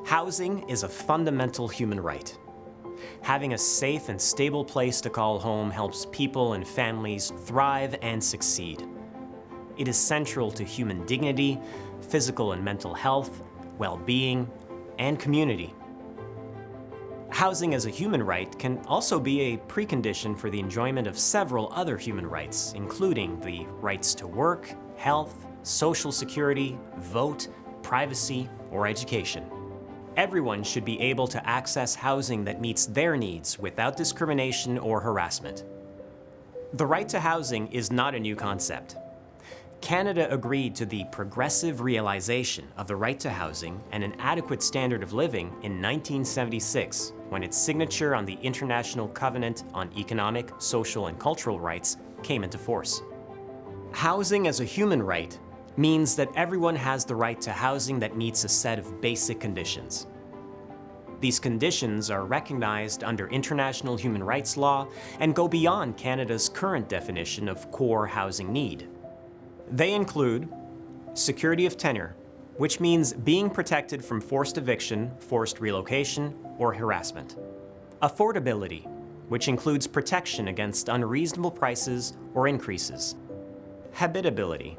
Housing is a fundamental human right. Having a safe and stable place to call home helps people and families thrive and succeed. It is central to human dignity, physical and mental health, well-being, and community. Housing as a human right can also be a precondition for the enjoyment of several other human rights, including the rights to work, health, social security, vote, privacy, or education. Everyone should be able to access housing that meets their needs without discrimination or harassment. The right to housing is not a new concept. Canada agreed to the progressive realization of the right to housing and an adequate standard of living in 1976, when its signature on the International Covenant on Economic, Social, and Cultural Rights came into force. Housing as a human right means that everyone has the right to housing that meets a set of basic conditions. These conditions are recognized under international human rights law and go beyond Canada's current definition of core housing need. They include security of tenure, which means being protected from forced eviction, forced relocation, or harassment. Affordability, which includes protection against unreasonable prices or increases. Habitability,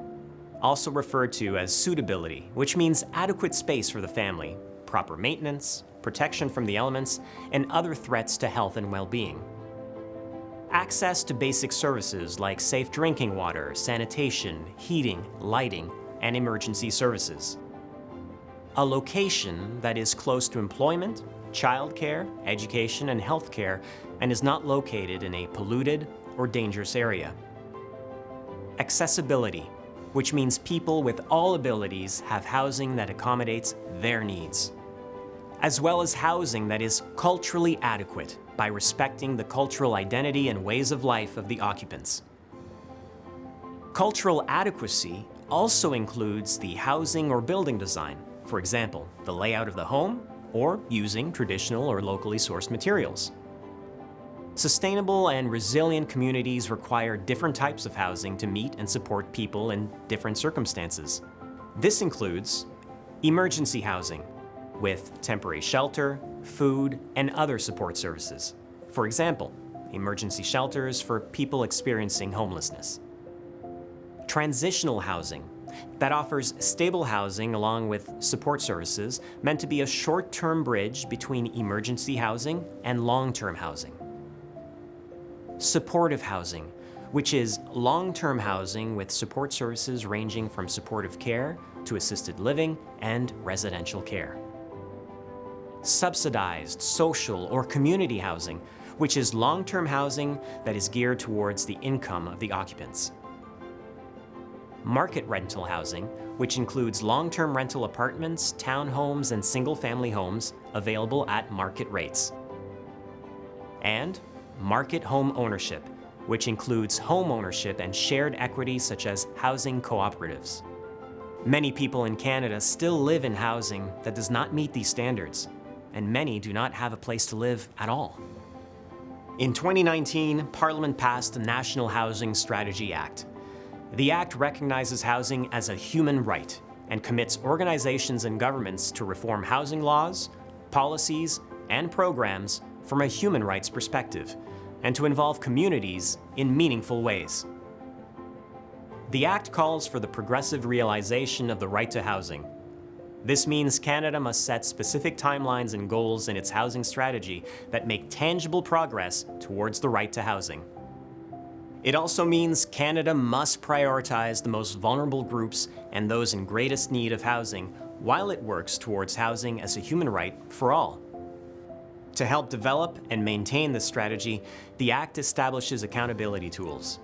also referred to as suitability, which means adequate space for the family, proper maintenance, protection from the elements, and other threats to health and well-being. Access to basic services like safe drinking water, sanitation, heating, lighting, and emergency services. A location that is close to employment, childcare, education, and healthcare, and is not located in a polluted or dangerous area. Accessibility, which means people with all abilities have housing that accommodates their needs, as well as housing that is culturally adequate by respecting the cultural identity and ways of life of the occupants. Cultural adequacy also includes the housing or building design, for example, the layout of the home or using traditional or locally sourced materials. Sustainable and resilient communities require different types of housing to meet and support people in different circumstances. This includes emergency housing with temporary shelter, food, and other support services. For example, emergency shelters for people experiencing homelessness. Transitional housing that offers stable housing along with support services meant to be a short-term bridge between emergency housing and long-term housing. Supportive housing, which is long-term housing with support services ranging from supportive care to assisted living and residential care. Subsidized social or community housing, which is long-term housing that is geared towards the income of the occupants. Market rental housing, which includes long-term rental apartments, townhomes, and single-family homes available at market rates. And market home ownership, which includes home ownership and shared equity such as housing cooperatives. Many people in Canada still live in housing that does not meet these standards, and many do not have a place to live at all. In 2019, Parliament passed the National Housing Strategy Act. The Act recognizes housing as a human right and commits organizations and governments to reform housing laws, policies, and programs from a human rights perspective, and to involve communities in meaningful ways. The Act calls for the progressive realization of the right to housing. This means Canada must set specific timelines and goals in its housing strategy that make tangible progress towards the right to housing. It also means Canada must prioritize the most vulnerable groups and those in greatest need of housing while it works towards housing as a human right for all. To help develop and maintain this strategy, the Act establishes accountability tools,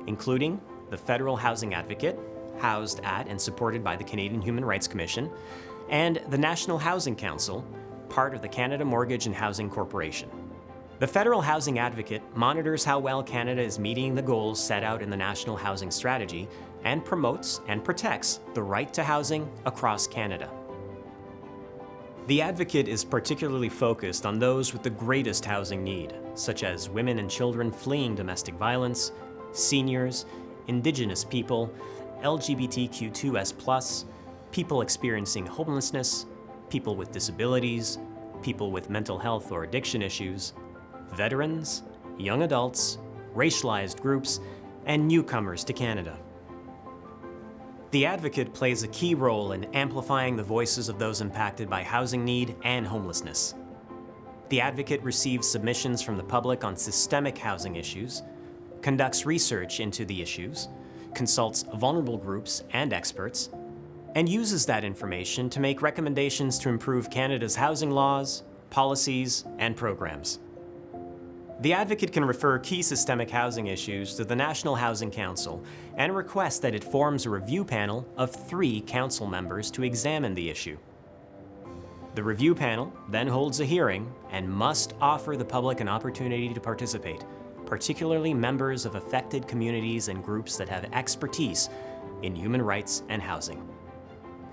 including the Federal Housing Advocate, housed at and supported by the Canadian Human Rights Commission, and the National Housing Council, part of the Canada Mortgage and Housing Corporation. The Federal Housing Advocate monitors how well Canada is meeting the goals set out in the National Housing Strategy and promotes and protects the right to housing across Canada. The Advocate is particularly focused on those with the greatest housing need, such as women and children fleeing domestic violence, seniors, Indigenous people, LGBTQ2S+, people experiencing homelessness, people with disabilities, people with mental health or addiction issues, veterans, young adults, racialized groups, and newcomers to Canada. The Advocate plays a key role in amplifying the voices of those impacted by housing need and homelessness. The Advocate receives submissions from the public on systemic housing issues, conducts research into the issues, consults vulnerable groups and experts, and uses that information to make recommendations to improve Canada's housing laws, policies, and programs. The Advocate can refer key systemic housing issues to the National Housing Council and request that it forms a review panel of 3 council members to examine the issue. The review panel then holds a hearing and must offer the public an opportunity to participate, particularly members of affected communities and groups that have expertise in human rights and housing.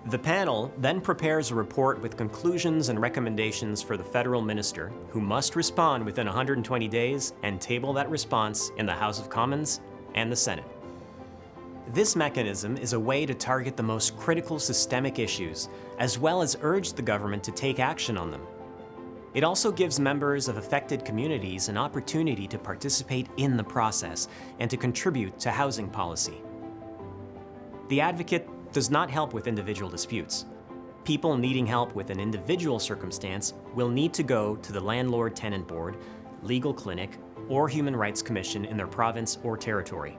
The panel then prepares a report with conclusions and recommendations for the federal minister, who must respond within 120 days and table that response in the House of Commons and the Senate. This mechanism is a way to target the most critical systemic issues, as well as urge the government to take action on them. It also gives members of affected communities an opportunity to participate in the process and to contribute to housing policy. The Advocate does not help with individual disputes. People needing help with an individual circumstance will need to go to the Landlord-Tenant Board, Legal Clinic, or Human Rights Commission in their province or territory.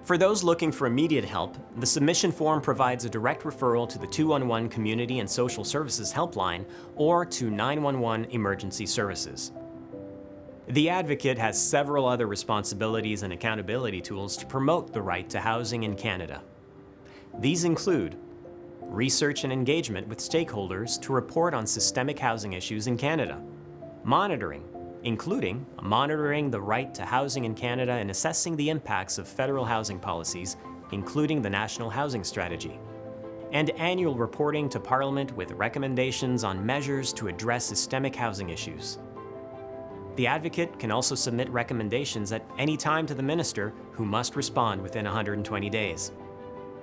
For those looking for immediate help, the submission form provides a direct referral to the 211 Community and Social Services Helpline or to 911 Emergency Services. The Advocate has several other responsibilities and accountability tools to promote the right to housing in Canada. These include research and engagement with stakeholders to report on systemic housing issues in Canada, monitoring, including monitoring the right to housing in Canada and assessing the impacts of federal housing policies, including the National Housing Strategy, and annual reporting to Parliament with recommendations on measures to address systemic housing issues. The Advocate can also submit recommendations at any time to the minister, who must respond within 120 days.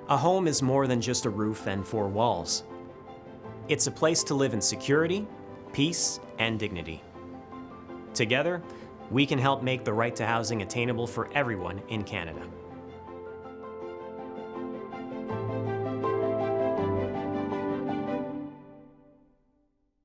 A home is more than just a roof and 4 walls. It's a place to live in security, peace, and dignity. Together, we can help make the right to housing attainable for everyone in Canada.